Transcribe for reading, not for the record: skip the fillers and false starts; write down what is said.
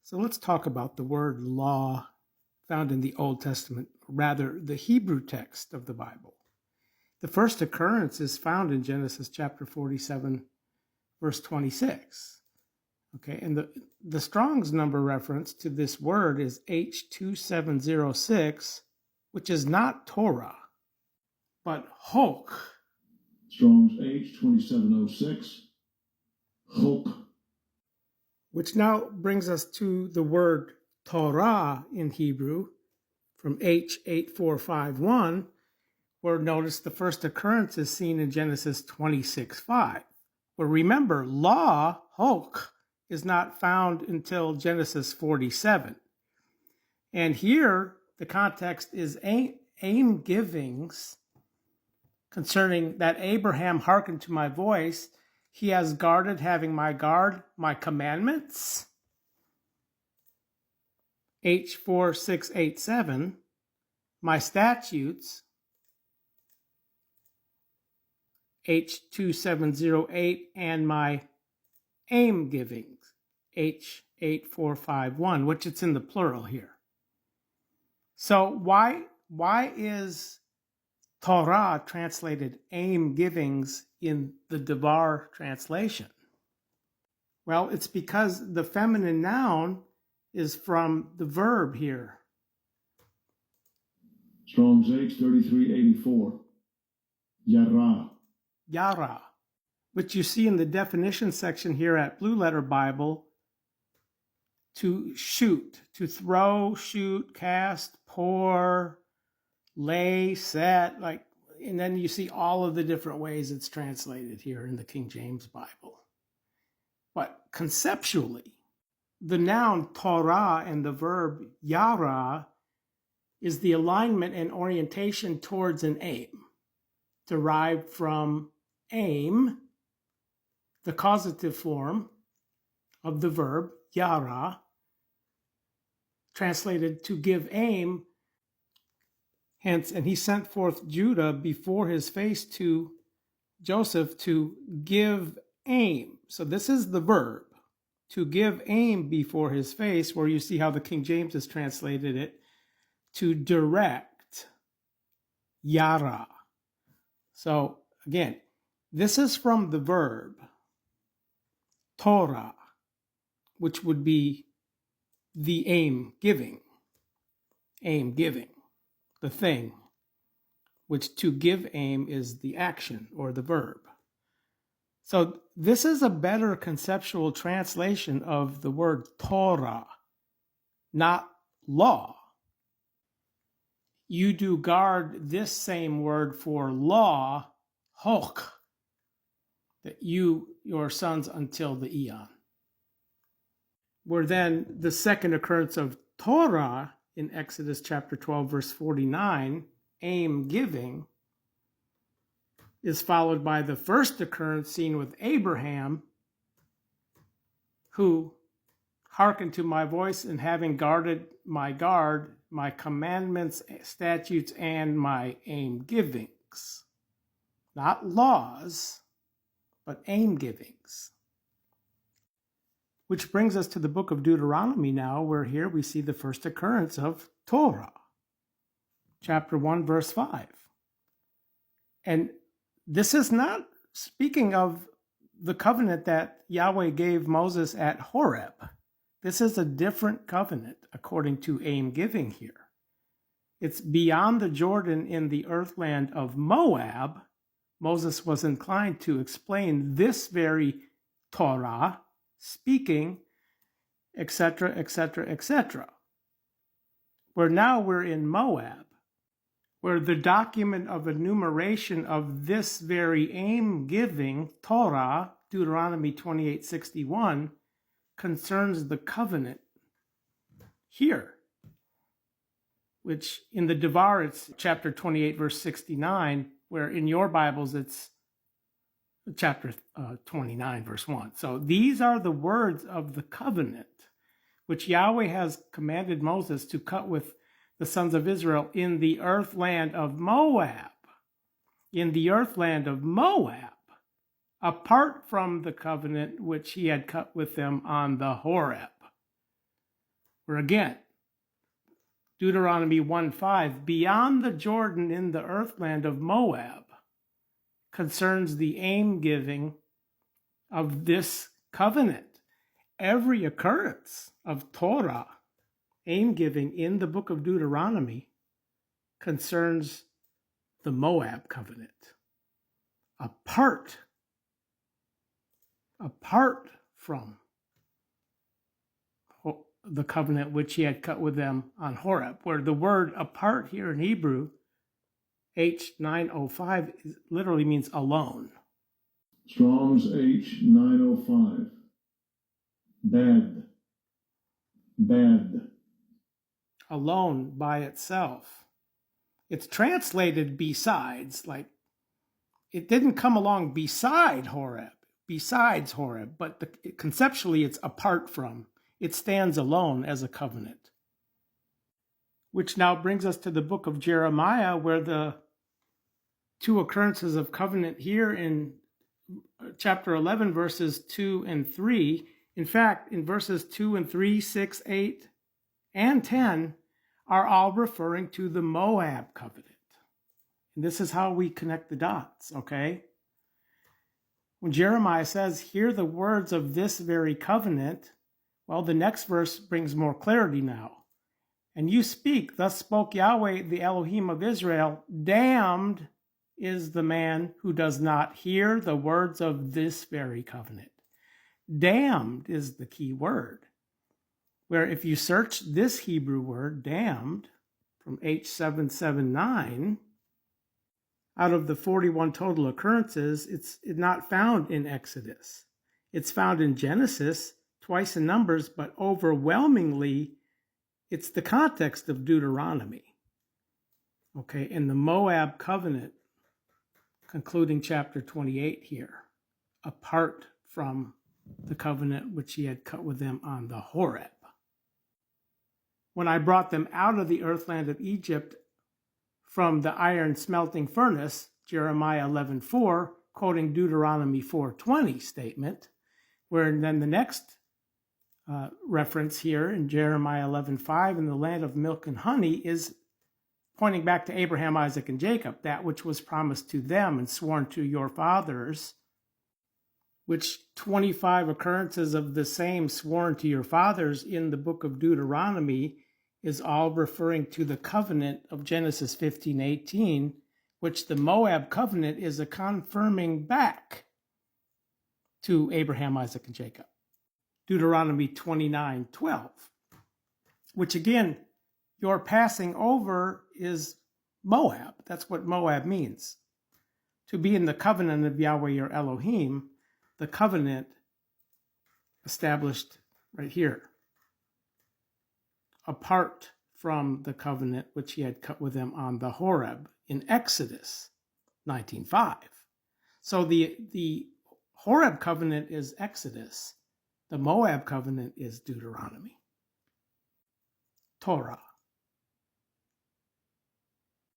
So let's talk about the word law found in the Old Testament, rather the Hebrew text of the Bible. The first occurrence is found in Genesis chapter 47, verse 26. Okay, and the Strong's number reference to this word is H2706, which is not Torah, but Hok. Strong's H2706, Hok. Which now brings us to the word Torah in Hebrew from H8451, where notice the first occurrence is seen in Genesis 26:5. Where remember, law, Hok, is not found until Genesis 47. And here, the context is aim givings concerning that Abraham hearkened to my voice. He has guarded, having my commandments. H4687, my statutes. H2708, and my aim givings. H8451, which it's in the plural here. So why is Torah translated aim givings in the Devar translation? Well, it's because the feminine noun is from the verb here. Strong's H3384, Yara. Yara, which you see in the definition section here at Blue Letter Bible, to shoot, to throw, shoot, cast, pour, lay, set, and then you see all of the different ways it's translated here in the King James Bible. But conceptually, the noun Torah and the verb Yara is the alignment and orientation towards an aim, derived from aim, the causative form of the verb Yara, translated to give aim. Hence, and he sent forth Judah before his face to Joseph to give aim. So this is the verb, to give aim before his face, where you see how the King James has translated it, to direct, Yara. So again, this is from the verb Torah, which would be the aim giving, the thing, which to give aim is the action or the verb. So this is a better conceptual translation of the word Torah, not law. You do guard this same word for law, Hok, that your sons until the eon. Where then the second occurrence of Torah in Exodus chapter 12, verse 49, aim giving, is followed by the first occurrence seen with Abraham, who hearkened to my voice, and having guarded my commandments, statutes, and my aim givings. Not laws, but aim givings. Which brings us to the book of Deuteronomy now, where here we see the first occurrence of Torah, chapter 1, verse 5. And this is not speaking of the covenant that Yahweh gave Moses at Horeb. This is a different covenant according to aim giving here. It's beyond the Jordan in the earthland of Moab. Moses was inclined to explain this very Torah, speaking, etc., etc., etc. Where now we're in Moab, where the document of enumeration of this very aim-giving Torah, Deuteronomy 28:61, concerns the covenant here, which in the Devar it's chapter 28, verse 69, where in your Bibles it's chapter 29, verse 1. So these are the words of the covenant, which Yahweh has commanded Moses to cut with the sons of Israel in the earthland of Moab. In the earthland of Moab, apart from the covenant which he had cut with them on the Horeb. where again, Deuteronomy 1:5, beyond the Jordan in the earthland of Moab, concerns the aim giving of this covenant. Every occurrence of Torah, aim giving in the book of Deuteronomy, concerns the Moab covenant. Apart from the covenant which he had cut with them on Horeb, where the word apart here in Hebrew, H905, literally means alone. Strong's H905. Bad. Bad. Alone by itself. It's translated besides, like it didn't come along beside Horeb, besides Horeb, but conceptually it's apart from. It stands alone as a covenant. Which now brings us to the book of Jeremiah, where the two occurrences of covenant here in chapter 11, verses 2 and 3. In fact, in verses 2 and 3, 6, 8, and 10 are all referring to the Moab covenant. And this is how we connect the dots, okay? When Jeremiah says, hear the words of this very covenant, well, the next verse brings more clarity now. And you speak, thus spoke Yahweh, the Elohim of Israel, damned is the man who does not hear the words of this very covenant. Damned is the key word, where if you search this Hebrew word, damned, from H779, out of the 41 total occurrences, it's not found in Exodus. It's found in Genesis, twice in Numbers, but overwhelmingly, it's the context of Deuteronomy. Okay, and the Moab covenant, concluding chapter 28 here, apart from the covenant which he had cut with them on the Horeb. When I brought them out of the earthland of Egypt from the iron smelting furnace, Jeremiah 11:4, quoting Deuteronomy 4:20 statement, where then the next reference here in Jeremiah 11:5 in the land of milk and honey is pointing back to Abraham, Isaac, and Jacob, that which was promised to them and sworn to your fathers, which 25 occurrences of the same sworn to your fathers in the book of Deuteronomy is all referring to the covenant of Genesis 15:18, which the Moab covenant is a confirming back to Abraham, Isaac, and Jacob. Deuteronomy 29:12, which again, your passing over is Moab. That's what Moab means. To be in the covenant of Yahweh your Elohim, the covenant established right here, apart from the covenant which he had cut with them on the Horeb in Exodus 19:5. So the Horeb covenant is Exodus. The Moab covenant is Deuteronomy. Torah.